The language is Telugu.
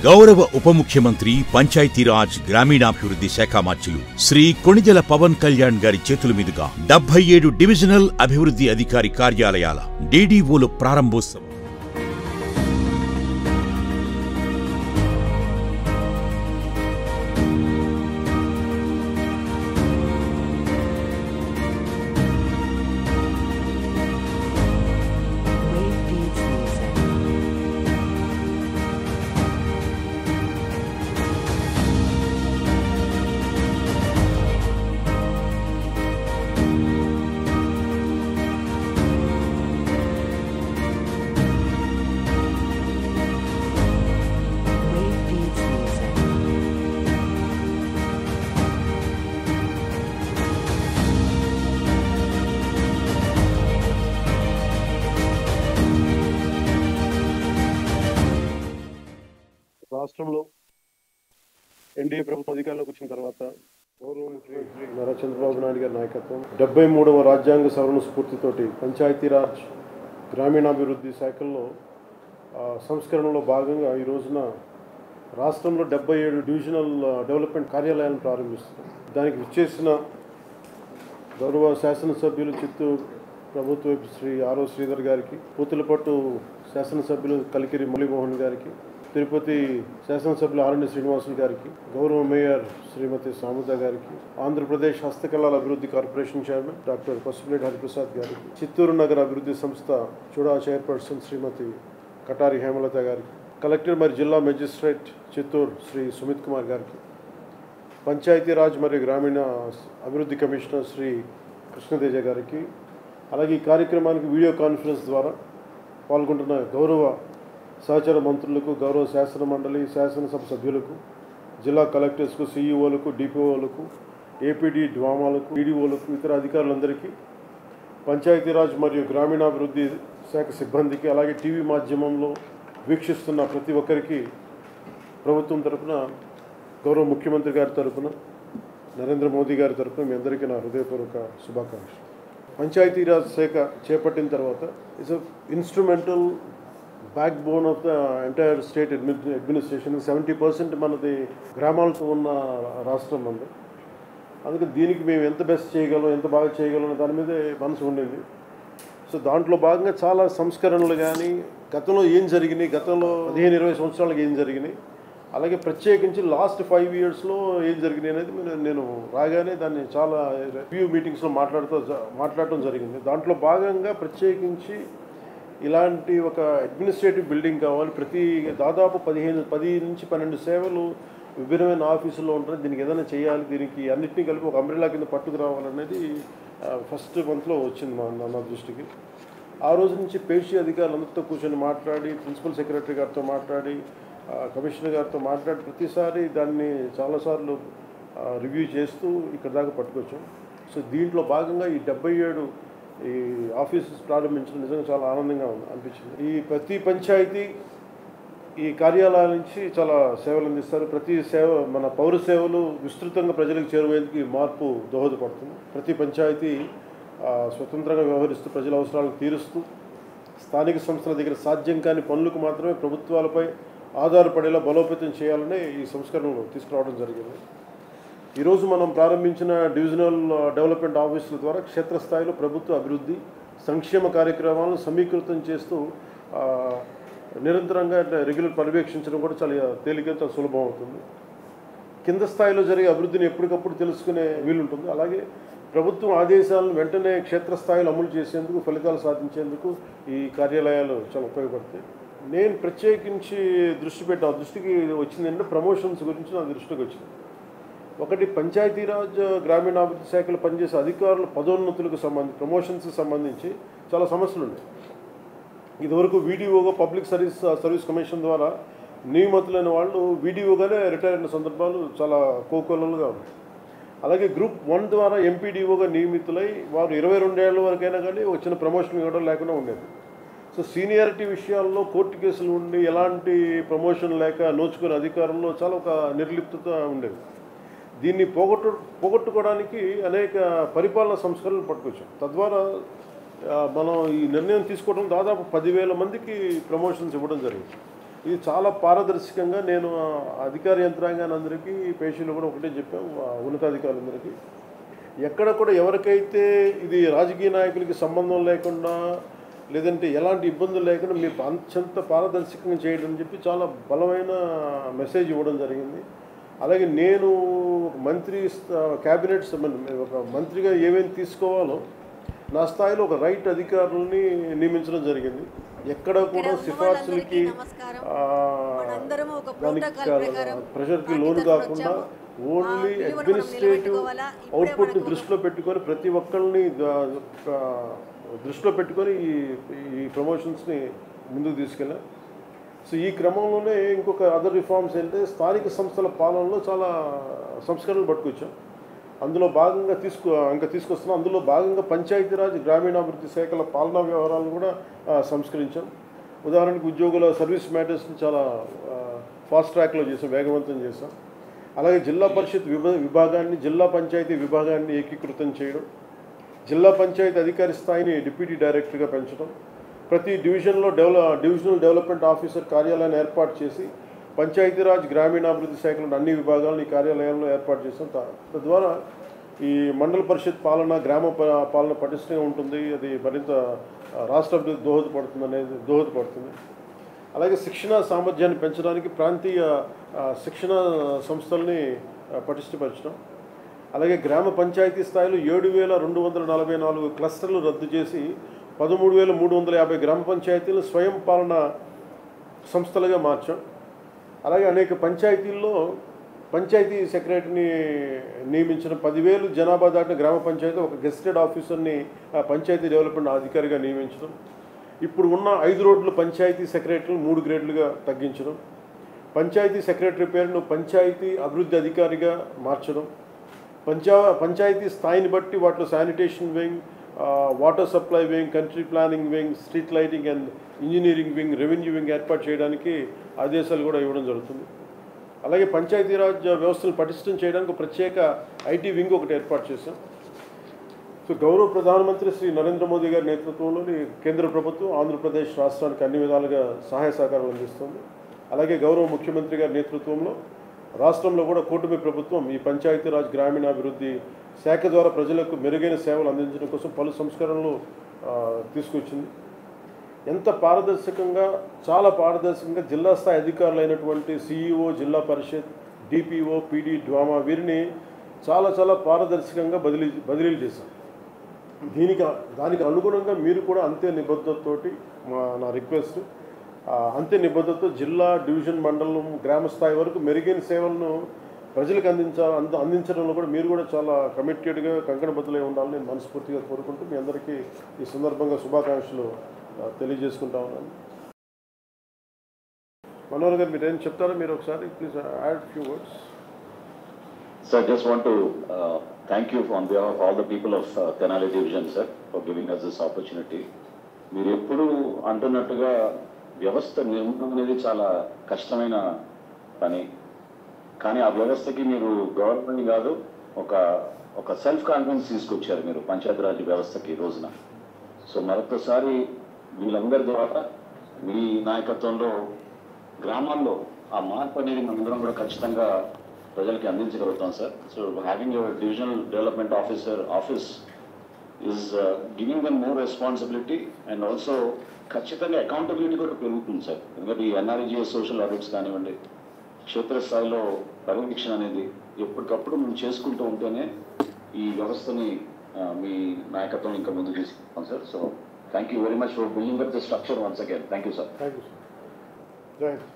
గౌరవ ఉప ముఖ్యమంత్రి పంచాయతీరాజ్ గ్రామీణాభివృద్ధి శాఖ మార్చులు శ్రీ కొణిదెల పవన్ కళ్యాణ్ గారి చేతుల మీదుగా 77 డివిజనల్ అభివృద్ధి అధికారి కార్యాలయాల DDOల ప్రారంభోత్సవం. రాష్ట్రంలో ఎన్డీఏ ప్రభుత్వం అధికారంలోకి వచ్చిన తర్వాత గౌరవ ముఖ్యమంత్రి నారా చంద్రబాబు నాయుడు గారి నాయకత్వం 73వ రాజ్యాంగ సవరణ స్ఫూర్తితోటి పంచాయతీరాజ్ గ్రామీణాభివృద్ధి శాఖల్లో సంస్కరణలో భాగంగా ఈ రోజున రాష్ట్రంలో 77 డివిజనల్ డెవలప్మెంట్ కార్యాలయాలను ప్రారంభిస్తున్నాం. దానికి విచ్చేసిన గౌరవ శాసనసభ్యులు చిత్తూరు ప్రభుత్వ శ్రీ ఆరో శ్రీధర్ గారికి, పూతలపట్టు శాసనసభ్యులు కలికిరి మురళీమోహన్ గారికి, తిరుపతి శాసనసభ్యులు ఆరణ్య శ్రీనివాసులు గారికి, గౌరవ మేయర్ శ్రీమతి సాముద గారికి, ఆంధ్రప్రదేశ్ హస్తకళల అభివృద్ధి corporation chairman doctor Pasupuleti Hariprasad గారికి, చిత్తూరు నగర అభివృద్ధి సంస్థ చూడా చైర్పర్సన్ శ్రీమతి కటారి హేమలత గారికి, కలెక్టర్ మరియు జిల్లా మెజిస్ట్రేట్ చిత్తూరు శ్రీ సుమిత్ కుమార్ గారికి, పంచాయతీరాజ్ మరియు గ్రామీణ అభివృద్ధి కమిషనర్ శ్రీ కృష్ణతేజ గారికి, అలాగే ఈ కార్యక్రమానికి వీడియో కాన్ఫరెన్స్ ద్వారా పాల్గొంటున్న గౌరవ సహచర మంత్రులకు, గౌరవ శాసన మండలి శాసనసభ సభ్యులకు, జిల్లా కలెక్టర్స్కు, CEOలకు, DPOలకు, APD డ్వామాలకు, DDOలకు, ఇతర అధికారులందరికీ, పంచాయతీరాజ్ మరియు గ్రామీణాభివృద్ధి శాఖ సిబ్బందికి, అలాగే టీవీ మాధ్యమంలో వీక్షిస్తున్న ప్రతి ఒక్కరికి ప్రభుత్వం తరఫున, గౌరవ ముఖ్యమంత్రి గారి తరఫున, నరేంద్ర మోదీ గారి తరఫున మీ అందరికీ నా హృదయపూర్వక శుభాకాంక్షలు. పంచాయతీరాజ్ శాఖ చేపట్టిన తర్వాత it's instrumental back bone of the entire state administration. 70% మనది గ్రామాలతో ఉన్న రాష్ట్రం ఉంది. అందుకే దీనికి మేము ఎంత బెస్ట్ చేయగలం, ఎంత బాగా చేయగలం దాని మీదే మనసు ఉండింది. సో దాంట్లో భాగంగా చాలా సంస్కరణలు కానీ, గతంలో ఏం జరిగినాయి, గతంలో 15-20 సంవత్సరాలకు ఏం జరిగినాయి, అలాగే ప్రత్యేకించి లాస్ట్ 5 ఇయర్స్లో ఏం జరిగినాయి అనేది నేను రాగానే దాన్ని చాలా రివ్యూ మీటింగ్స్లో మాట్లాడటం జరిగింది. దాంట్లో భాగంగా ప్రత్యేకించి ఇలాంటి ఒక అడ్మినిస్ట్రేటివ్ బిల్డింగ్ కావాలి. దాదాపు 10 నుంచి 12 సేవలు విభిన్నమైన ఆఫీసుల్లో ఉంటాయి. దీనికి ఏదైనా చేయాలి, దీనికి అన్నింటినీ కలిపి ఒక అంబ్రెల్లా కింద పట్టుకు రావాలనేది ఫస్ట్ మంత్లో వచ్చింది నా దృష్టికి. ఆ రోజు నుంచి పేషీ అధికారులందరితో కూర్చొని మాట్లాడి, ప్రిన్సిపల్ సెక్రటరీ గారితో మాట్లాడి, కమిషనర్ గారితో మాట్లాడి, ప్రతిసారి దాన్ని చాలాసార్లు రివ్యూ చేస్తూ ఇక్కడ దాకా పట్టుకొచ్చాం. సో దీంట్లో భాగంగా ఈ 77 ఈ ఆఫీసెస్ ప్రారంభించడం నిజంగా చాలా ఆనందంగా అనిపించింది. ఈ ప్రతి పంచాయతీ ఈ కార్యాలయాల నుంచి చాలా సేవలు అందిస్తారు. ప్రతి సేవ మన పౌర సేవలు విస్తృతంగా ప్రజలకు చేరువేందుకు ఈ మార్పు దోహదపడుతుంది. ప్రతి పంచాయతీ స్వతంత్రంగా వ్యవహరిస్తూ ప్రజల అవసరాలను తీరుస్తూ స్థానిక సంస్థల దగ్గర సాధ్యం కాని పనులకు మాత్రమే ప్రభుత్వాలపై ఆధారపడేలా బలోపేతం చేయాలనే ఈ సంస్కరణలు తీసుకురావడం జరిగింది. ఈరోజు మనం ప్రారంభించిన డివిజనల్ డెవలప్మెంట్ ఆఫీసుల ద్వారా క్షేత్రస్థాయిలో ప్రభుత్వ అభివృద్ధి సంక్షేమ కార్యక్రమాలను సమీకృతం చేస్తూ నిరంతరంగా రెగ్యులర్ పర్యవేక్షించడం కూడా చాలా తేలిక, చాలా సులభం అవుతుంది. కింద స్థాయిలో జరిగే అభివృద్ధిని ఎప్పటికప్పుడు తెలుసుకునే వీలుంటుంది. అలాగే ప్రభుత్వం ఆదేశాలను వెంటనే క్షేత్రస్థాయిలో అమలు చేసేందుకు, ఫలితాలు సాధించేందుకు ఈ కార్యాలయాలు చాలా ఉపయోగపడతాయి. నేను ప్రత్యేకించి దృష్టికి వచ్చిందంటే ప్రమోషన్స్ గురించి నా దృష్టికి వచ్చింది. ఒకటి, పంచాయతీరాజ్ గ్రామీణాభివృద్ధి శాఖలో పనిచేసే అధికారుల పదోన్నతులకు ప్రమోషన్స్కి సంబంధించి చాలా సమస్యలు ఉన్నాయి. ఇదివరకు వీడిఓగా పబ్లిక్ సర్వీస్ కమిషన్ ద్వారా నియమితులైన వాళ్ళు వీడిఓగానే రిటైర్ అయిన సందర్భాలు చాలా కోకొల్లలుగా ఉన్నాయి. అలాగే గ్రూప్ 1 ద్వారా ఎంపీడీఓగా నియమితులై వారు 22 ఏళ్ల వరకైనా కానీ వచ్చిన ప్రమోషన్ ఇవ్వడం లేకుండా ఉండేది. సో సీనియారిటీ విషయాల్లో కోర్టు కేసులు ఉండి ఎలాంటి ప్రమోషన్ లేక నోచుకునే అధికారంలో చాలా ఒక నిర్లిప్తత ఉండేది. దీన్ని పోగొట్టుకోవడానికి అనేక పరిపాలన సంస్కరణలు పట్టుకొచ్చాం. తద్వారా మనం ఈ నిర్ణయం తీసుకోవడం దాదాపు 10,000 మందికి ప్రమోషన్స్ ఇవ్వడం జరిగింది. ఇది చాలా పారదర్శకంగా నేను అధికార యంత్రాంగాన్ని అందరికీ పేషీలు కూడా ఒకటే చెప్పాం, ఉన్నతాధికారులందరికీ ఎక్కడ కూడా ఎవరికైతే ఇది రాజకీయ నాయకులకి సంబంధం లేకుండా లేదంటే ఎలాంటి ఇబ్బందులు లేకుండా మీరు అత్యంత పారదర్శకంగా చేయడం అని చెప్పి చాలా బలమైన మెసేజ్ ఇవ్వడం జరిగింది. అలాగే నేను ఒక మంత్రి క్యాబినెట్ ఒక మంత్రిగా ఏమేమి తీసుకోవాలో నా స్థాయిలో ఒక రైట్ అధికారులని నియమించడం జరిగింది. ఎక్కడ కూడా సిఫార్సులకి ప్రెషర్కి లోను కాకుండా ఓన్లీ అడ్మినిస్ట్రేటివ్ అవుట్పుట్ని దృష్టిలో పెట్టుకొని ప్రతి ఒక్కరిని దృష్టిలో పెట్టుకొని ఈ ప్రమోషన్స్ని ముందుకు తీసుకెళ్ళాం. సో ఈ క్రమంలోనే ఇంకొక అదర్ రిఫార్మ్స్ అంటే స్థానిక సంస్థల పాలనలో చాలా సంస్కరణలు పట్టుకొచ్చాం. అందులో భాగంగా తీసుకొస్తున్నాం. అందులో భాగంగా పంచాయతీరాజ్ గ్రామీణాభివృద్ధి శాఖల పాలనా వ్యవహారాలను కూడా సంస్కరించాం. ఉదాహరణకు ఉద్యోగుల సర్వీస్ మ్యాటర్స్ని చాలా ఫాస్ట్ ట్రాక్లో చేసాం, వేగవంతం చేసాం. అలాగే జిల్లా పరిషత్ విభాగాన్ని జిల్లా పంచాయతీ విభాగాన్ని ఏకీకృతం చేయడం, జిల్లా పంచాయతీ అధికారి స్థాయిని డిప్యూటీ డైరెక్టర్గా పెంచడం, ప్రతి డివిజన్లో డివిజనల్ డెవలప్మెంట్ ఆఫీసర్ కార్యాలయాన్ని ఏర్పాటు చేసి పంచాయతీరాజ్ గ్రామీణాభివృద్ధి శాఖలోని అన్ని విభాగాలను ఈ కార్యాలయాల్లో ఏర్పాటు చేసాం. తద్వారా ఈ మండల పరిషత్ పాలన గ్రామ పాలన పటిష్టంగా ఉంటుంది, అది మరింత రాష్ట్ర అభివృద్ధి దోహదపడుతుంది. అలాగే శిక్షణ సామర్థ్యాన్ని పెంచడానికి ప్రాంతీయ శిక్షణ సంస్థల్ని పటిష్టపరచడం, అలాగే గ్రామ పంచాయతీ స్థాయిలో 7,244 క్లస్టర్లు రద్దు చేసి 13,350 గ్రామ పంచాయతీలు స్వయం పాలన సంస్థలుగా మార్చాం. అలాగే అనేక పంచాయతీల్లో పంచాయతీ సెక్రటరీని నియమించిన 10,000 జనాభా దాటిన గ్రామ పంచాయతీ ఒక గెస్టెడ్ ఆఫీసర్ని పంచాయతీ డెవలప్మెంట్ అధికారిగా నియమించడం, ఇప్పుడు ఉన్న 5 రోడ్లు పంచాయతీ సెక్రటరీలు 3 గ్రేడ్లుగా తగ్గించడం, పంచాయతీ సెక్రటరీ పేరును పంచాయతీ అభివృద్ధి అధికారిగా మార్చడం, పంచాయతీ స్థాయిని బట్టి వాటిలో sanitation wing, water supply wing, country planning wing, street lighting and engineering wing, revenue wing ఏర్పాటు చేయడానికి ఆదేశాలు కూడా ఇవ్వడం జరుగుతుంది. అలాగే పంచాయతీరాజ్ వ్యవస్థను పటిష్టం చేయడానికి ప్రత్యేక ఐటీ వింగ్ ఒకటి ఏర్పాటు చేశాం. సో గౌరవ ప్రధానమంత్రి శ్రీ నరేంద్ర మోదీ గారి నేతృత్వంలోని కేంద్ర ప్రభుత్వం ఆంధ్రప్రదేశ్ రాష్ట్రానికి అన్ని విధాలుగా సహాయ సహకారాలు అందిస్తుంది. అలాగే గౌరవ ముఖ్యమంత్రి గారి నేతృత్వంలో రాష్ట్రంలో కూడా కూటమి ప్రభుత్వం ఈ పంచాయతీరాజ్ గ్రామీణాభివృద్ధి శాఖ ద్వారా ప్రజలకు మెరుగైన సేవలు అందించడం కోసం పలు సంస్కరణలు తీసుకొచ్చింది. ఎంత పారదర్శకంగా, చాలా పారదర్శకంగా జిల్లా స్థాయి అధికారులు అయినటువంటి సిఇఓ, జిల్లా పరిషత్, డిపిఓ, పీడీ, డ్వామా వీరిని చాలా పారదర్శకంగా బదిలీలు చేశాం. దానికి అనుగుణంగా మీరు కూడా అంతే నిబద్ధతతోటి నా రిక్వెస్ట్, అంతే నిబద్ధతతో జిల్లా, డివిజన్, మండలం, గ్రామ స్థాయి వరకు మెరుగైన సేవలను ప్రజలకు అందించడంలో కూడా మీరు కూడా చాలా కమిటెడ్గా కంకణబద్దులై ఉండాలని నేను మనస్ఫూర్తిగా కోరుకుంటూ మీ అందరికీ ఈ సందర్భంగా శుభాకాంక్షలు తెలియజేసుకుంటా ఉన్నాను. మనోహర్ గారు మీరు ఏం చెప్తారో మీరు ఒకసారి please add few words. Sir, I just want to thank you on behalf of all the people of Tenali Division, sir, for giving us this opportunity. మీరు ఎప్పుడు అంటున్నట్టుగా వ్యవస్థ నిర్మాణం అనేది చాలా కష్టమైన పని, కానీ ఆ వ్యవస్థకి మీరు గవర్నమెంట్ కాదు ఒక సెల్ఫ్ కాన్ఫిడెన్స్ తీసుకొచ్చారు మీరు పంచాయతీరాజ్ వ్యవస్థకి ఈ రోజున. సో మరొకసారి వీళ్ళందరి ద్వారా మీ నాయకత్వంలో గ్రామాల్లో ఆ మార్పు అనేది మనందరం కూడా ఖచ్చితంగా ప్రజలకి అందించగలుగుతాం sir. So having your divisional development office is giving them more responsibility and also ఖచ్చితంగా అకౌంటబిలిటీ కూడా పెరుగుతుంది సార్. ఎందుకంటే ఈ ఎన్ఆర్జీఎస్ సోషల్ ఆడిట్స్ కానివ్వండి, క్షేత్రస్థాయిలో పర్యవేక్షణ అనేది ఎప్పటికప్పుడు మనం చేసుకుంటూ ఉంటేనే ఈ వ్యవస్థని మీ నాయకత్వం ఇంకా ముందుకు తీసుకుంటాం sir. So thank you very much for building up the structure once again. Thank you sir. Thank you sir. జై హింద్.